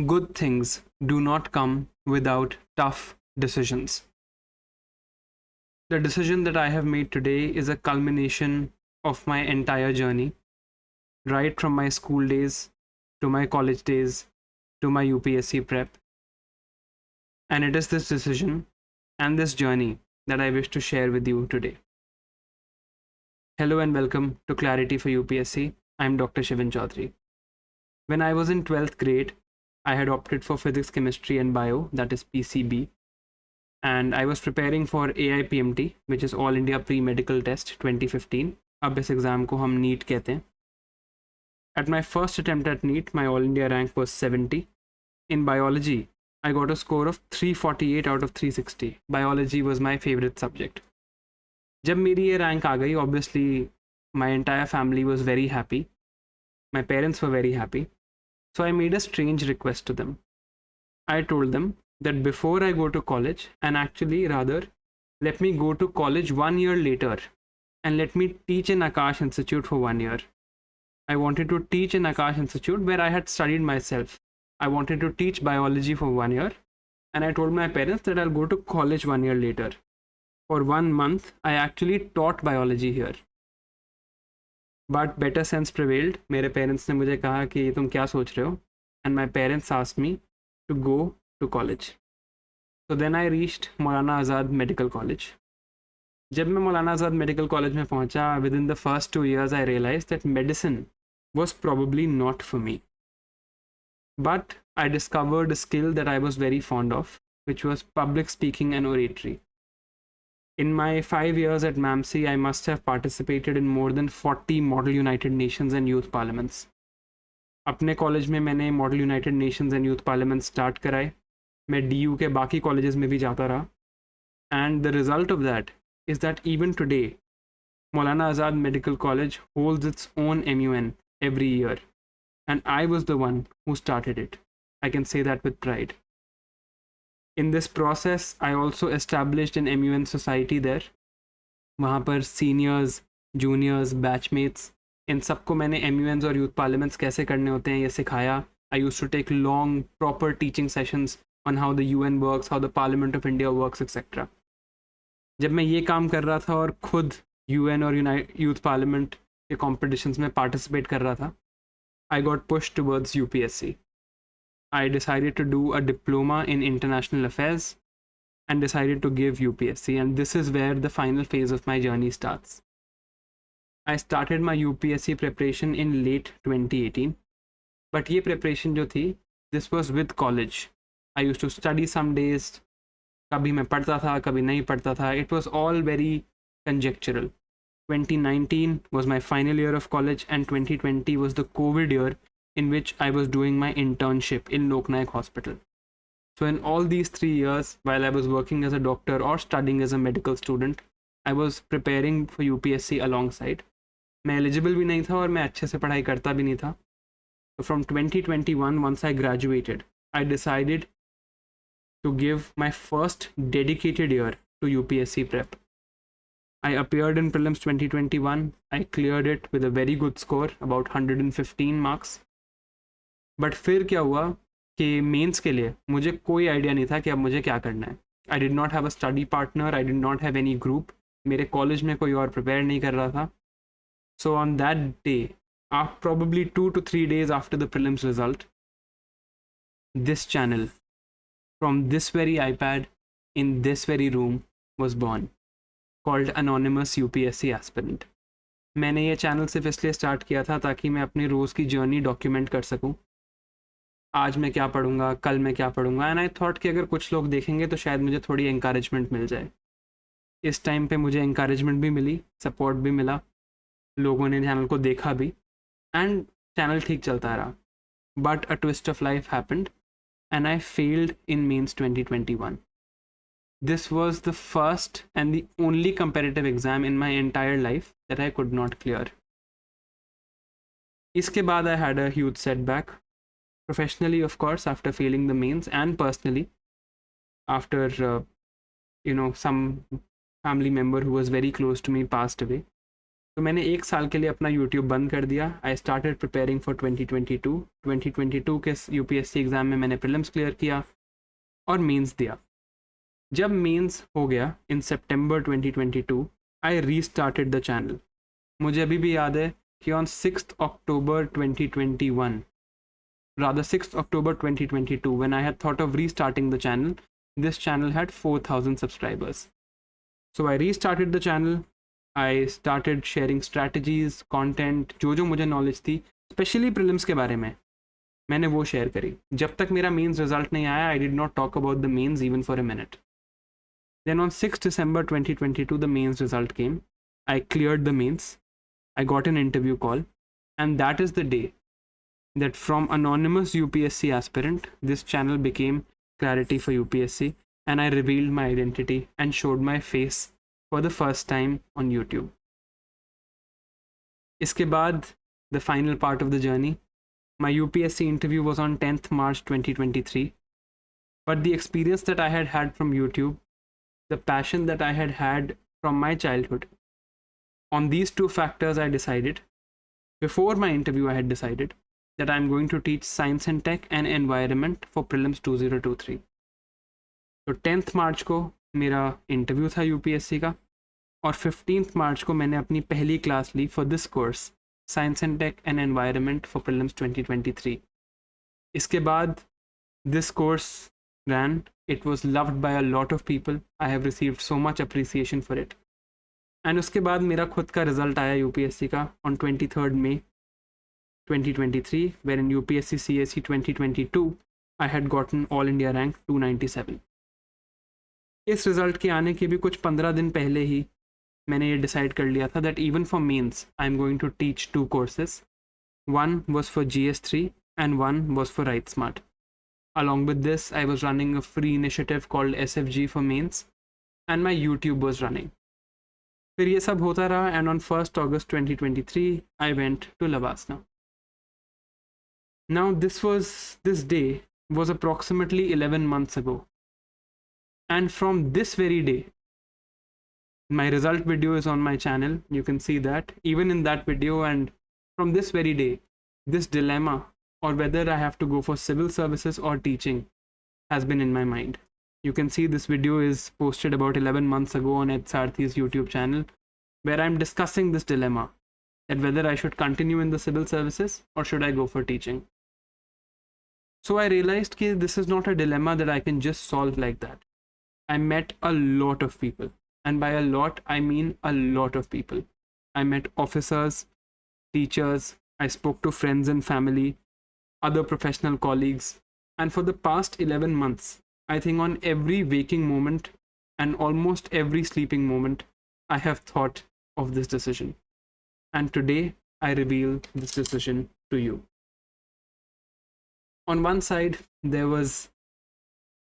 Good things do not come without tough decisions. The decision that I have made today is a culmination of my entire journey, right from my school days to my college days to my UPSC prep. And it is this decision and this journey that I wish to share with you today. Hello and welcome to Clarity for UPSC. I'm Dr. Shivin Chaudhary. When I was in 12th grade, I had opted for physics, chemistry, and bio, that is PCB, and I was preparing for AIPMT, which is All India Pre-Medical Test 2015. अब इस exam को हम NEET कहते हैं. At my first attempt at NEET, my All India rank was 70. In biology, I got a score of 348 out of 360. Biology was my favorite subject. जब मेरी ये rank आ गई, obviously my entire family was very happy. My parents were very happy. So I made a strange request to them. I told them that before I go to college, and actually rather, let me go to college 1 year later and let me teach in Akash Institute for 1 year. I wanted to teach in Akash Institute where I had studied myself. I wanted to teach biology for 1 year, and I told my parents that I'll go to college 1 year later. For 1 month, I actually taught biology here. But better sense prevailed. मेरे parents ने मुझे कहा कि तुम क्या सोच रहे हो? And my parents asked me to go to college. So then I reached Maulana Azad Medical College. जब मैं मौलाना आज़ाद मेडिकल कॉलेज में पहुंचा, within the first 2 years I realized that medicine was probably not for me. But I discovered a skill that I was very fond of, which was public speaking and oratory. In my 5 years at MAMC, I must have participated in more than 40 Model United Nations and Youth Parliaments. अपने college में मैंने model United Nations and youth parliament start कराए. मैं DU के बाकी colleges में भी जाता रहा. And the result of that is that even today Maulana Azad medical college holds its own MUN every year. And I was the one who started it. I can say that with pride. In this process, I also established an MUN society there. वहाँ पर seniors, juniors, batchmates, इन सबको मैंने MUNs और youth parliaments कैसे करने होते हैं ये सिखाया. I used to take long, proper teaching sessions on how the UN works, how the Parliament of India works, etc. जब मैं ये काम कर रहा था और खुद UN और Youth Parliament के competitions में participate कर रहा था, I got pushed towards UPSC. I decided to do a diploma in international affairs and decided to give UPSC, and this is where the final phase of my journey starts. I started my UPSC preparation in late 2018, but ये preparation जो थी, this was with college. I used to study some days, कभी मैं पढ़ता था, कभी नहीं पढ़ता था. It was all very conjectural. 2019 was my final year of college, and 2020 was the COVID year in which I was doing my internship in Lok Nayak Hospital. So in all these 3 years, while I was working as a doctor or studying as a medical student, I was preparing for UPSC alongside. मैं eligible भी नहीं था और मैं अच्छे से पढ़ाई करता भी नहीं था. So from 2021, once I graduated, I decided to give my first dedicated year to UPSC prep. I appeared in prelims 2021. I cleared it with a very good score, about 115 marks. But फिर क्या हुआ कि mains के लिए मुझे कोई idea नहीं था कि अब मुझे क्या करना है. I did not have a study partner, I did not have any group. मेरे कॉलेज में कोई और प्रिपेयर नहीं कर रहा था. So on that day, probably 2 to 3 days after the prelims result, this channel from this very iPad in this very room was born, called Anonymous UPSC Aspirant. मैंने ये चैनल सिर्फ इसलिए स्टार्ट किया था ताकि मैं अपनी रोज़ की जर्नी डॉक्यूमेंट कर सकूं. आज मैं क्या पढ़ूंगा, कल मैं क्या पढ़ूंगा. एंड आई थॉट कि अगर कुछ लोग देखेंगे तो शायद मुझे थोड़ी encouragement मिल जाए. इस टाइम पे मुझे encouragement भी मिली, सपोर्ट भी मिला, लोगों ने चैनल को देखा भी, एंड चैनल ठीक चलता रहा. But a twist of life happened and I failed in mains 2021. This was the first and the only competitive exam in my entire life that I could not clear. इसके बाद I had a huge setback. Professionally, of course, after failing the mains, and personally, after some family member who was very close to me passed away. तो मैंने 1 साल के लिए अपना YouTube बंद कर दिया. आई स्टार्टेड प्रिपेयरिंग फॉर 2022 के यूपीएससी एग्ज़ाम में मैंने प्रीलिम्स क्लियर किया और मेंस दिया. जब मेंस हो गया इन सितंबर 2022, आई रीस्टार्टेड द चैनल. मुझे अभी भी याद है कि on 6th October 2021, rather 6th October 2022, when I had thought of restarting the channel, this channel had 4,000 subscribers. So I restarted the channel. I started sharing strategies, content, जो मुझे knowledge थी, especially prelims के बारे में, मैंने वो share करी. जब तक मेरा means result नहीं आया, I did not talk about the means even for a minute. Then on 6th December 2022, the means result came. I cleared the means. I got an interview call. And that is the day that from anonymous UPSC aspirant, this channel became Clarity for UPSC, and I revealed my identity and showed my face for the first time on YouTube. इसके बाद, the final part of the journey, my UPSC interview was on 10th March 2023. But the experience that I had had from YouTube, the passion that I had had from my childhood, on these two factors I decided, before my interview I had decided, that I'm going to teach science and tech and environment for prelims 2023. तो 10th मार्च को मेरा interview था UPSC का, और 15th मार्च को मैंने अपनी पहली क्लास ली for this course, science and tech and environment for prelims 2023. इसके बाद this course ran. It was loved by a lot of people. I have received so much appreciation for it. And उसके बाद मेरा खुद का result आया UPSC का on 23rd May 2023, wherein UPSC CSE 2022 I had gotten All India rank 297. इस result के आने के भी कुछ 15 दिन पहले ही मैंने ये डिसाइड कर लिया था that even for mains I am going to teach 2 courses. One was for GS3 and one was for Write Smart. Along with this, I was running a free initiative called SFG for mains, and my YouTube was running. फिर ये सब होता रहा, and on 1st August 2023, I went to Lavasna. Now this day was approximately 11 months ago. And from this very day, my result video is on my channel. You can see that. Even in that video, and from this very day, this dilemma, or whether I have to go for civil services or teaching, has been in my mind. You can see this video is posted about 11 months ago on Ed Sarthi's YouTube channel, where I'm discussing this dilemma, that whether I should continue in the civil services or should I go for teaching. So I realized that this is not a dilemma that I can just solve like that. I met a lot of people, and by a lot, I mean a lot of people. I met officers, teachers, I spoke to friends and family, other professional colleagues, and for the past 11 months, I think on every waking moment and almost every sleeping moment, I have thought of this decision. And today, I reveal this decision to you. On one side, there was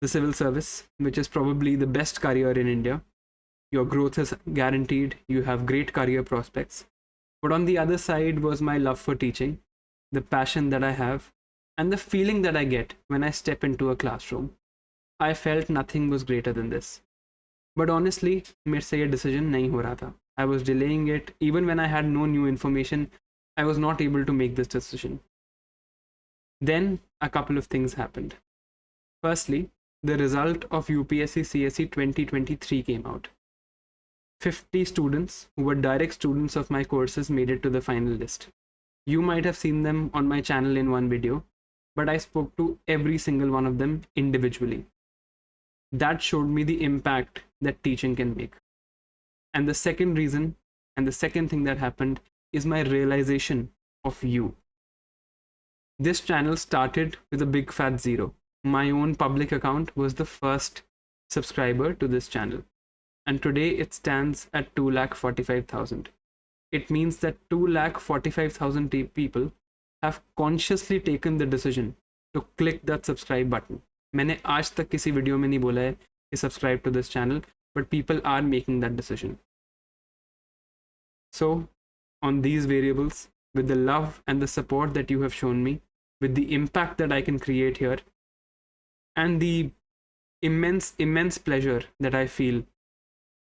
the civil service, which is probably the best career in India. Your growth is guaranteed, you have great career prospects. But on the other side was my love for teaching, the passion that I have, and the feeling that I get when I step into a classroom. I felt nothing was greater than this. But honestly, मेरे से ये decision नहीं हो रहा था. I was delaying it. Even when I had no new information, I was not able to make this decision. Then a couple of things happened. Firstly, the result of UPSC CSE 2023 came out. 50 students who were direct students of my courses made it to the final list. You might have seen them on my channel in one video, but I spoke to every single one of them individually. That showed me the impact that teaching can make. And the second reason, and the second thing that happened, is my realization of you. This channel started with a big fat zero. My own public account was the first subscriber to this channel. And today it stands at 2,45,000. It means that 2,45,000 people have consciously taken the decision to click that subscribe button. मैंने आज तक किसी video में नहीं बोला है कि subscribe to this channel, but people are making that decision. So, on these variables, with the love and the support that you have shown me, with the impact that I can create here, and the immense pleasure that I feel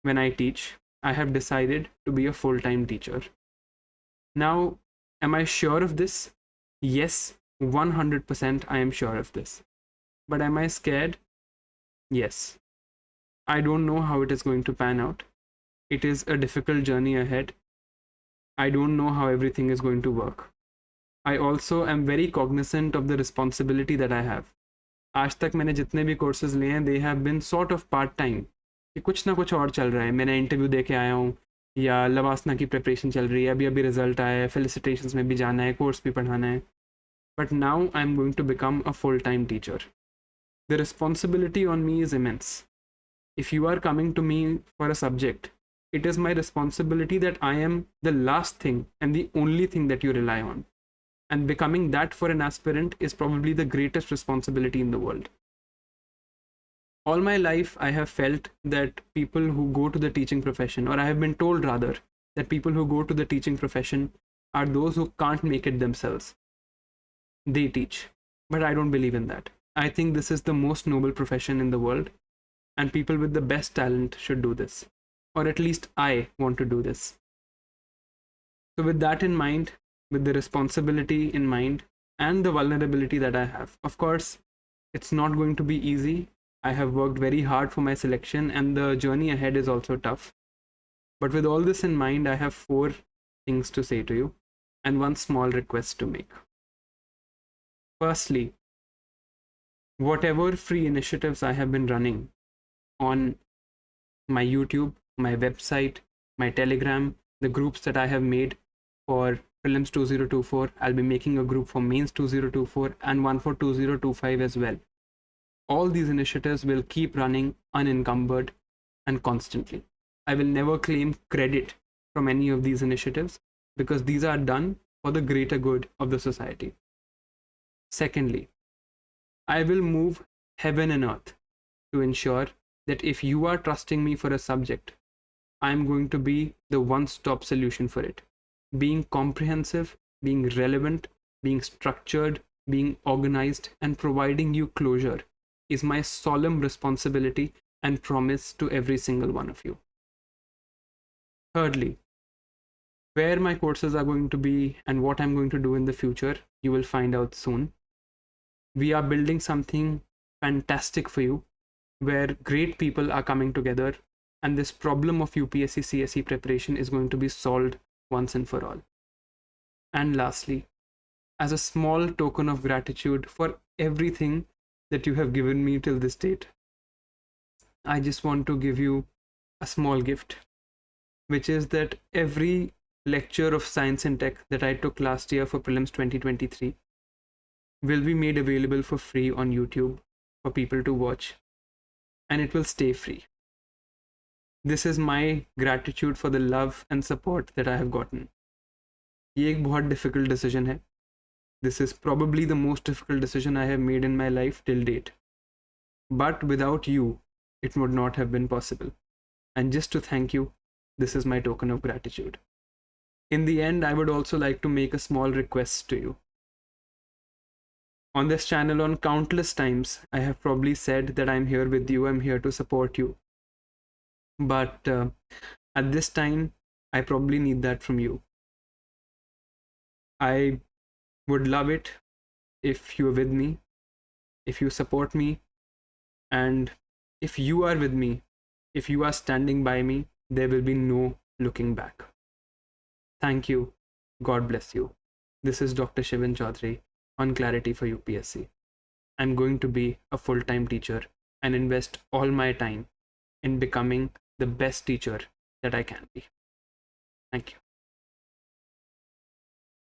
when I teach, I have decided to be a full-time teacher. Now, am I sure of this? Yes, 100% I am sure of this. But am I scared? Yes. I don't know how it is going to pan out. It is a difficult journey ahead. I don't know how everything is going to work. I also am very cognizant of the responsibility that I have. आज तक मैंने जितने भी courses लिए हैं they have been sort of part time, कि कुछ ना कुछ और चल रहा है, मैंने इंटरव्यू दे के आया हूँ या लवासना की प्रिपरेशन चल रही है, अभी अभी रिजल्ट आया है, फेलिसिटेशंस में भी जाना है, कोर्स भी पढ़ाना है. But now I am going to become a full time teacher. The responsibility on me is immense. If you are coming to me for a subject, it is my responsibility that I am the last thing and the only thing that you rely on. And becoming that for an aspirant is probably the greatest responsibility in the world. All my life, I have felt that people who go to the teaching profession, or I have been told rather, that people who go to the teaching profession are those who can't make it themselves. They teach. But I don't believe in that. I think this is the most noble profession in the world. And people with the best talent should do this. Or at least I want to do this. So with that in mind, with the responsibility in mind, and the vulnerability that I have, of course, it's not going to be easy. I have worked very hard for my selection, and the journey ahead is also tough. But with all this in mind, I have 4 things to say to you, and one small request to make. Firstly, whatever free initiatives I have been running on my YouTube, my website, my Telegram, the groups that I have made for Prelims 2024. I'll be making a group for Mains 2024 and one for 2025 as well. All these initiatives will keep running unencumbered and constantly. I will never claim credit from any of these initiatives because these are done for the greater good of the society. Secondly, I will move heaven and earth to ensure that if you are trusting me for a subject, I am going to be the one-stop solution for it. Being comprehensive, being relevant, being structured, being organized, and providing you closure is my solemn responsibility and promise to every single one of you. Thirdly, where my courses are going to be and what I'm going to do in the future, you will find out soon. We are building something fantastic for you, where great people are coming together, and this problem of UPSC CSE preparation is going to be solved once and for all. And lastly, as a small token of gratitude for everything that you have given me till this date, I just want to give you a small gift, which is that every lecture of science and tech that I took last year for Prelims 2023 will be made available for free on YouTube for people to watch. And it will stay free. This is my gratitude for the love and support that I have gotten. ये एक बहुत difficult decision है. This is probably the most difficult decision I have made in my life till date. But without you, it would not have been possible. And just to thank you, this is my token of gratitude. In the end, I would also like to make a small request to you. On this channel, on countless times, I have probably said that I'm here with you, I'm here to support you. But at this time, I probably need that from you. I would love it if you're with me, if you support me, and if you are with me, if you are standing by me, there will be no looking back. Thank you. God bless you. This is Dr. Shivin Chaudhary on Clarity for UPSC. I'm going to be a full-time teacher and invest all my time in becoming the best teacher that I can be. Thank you.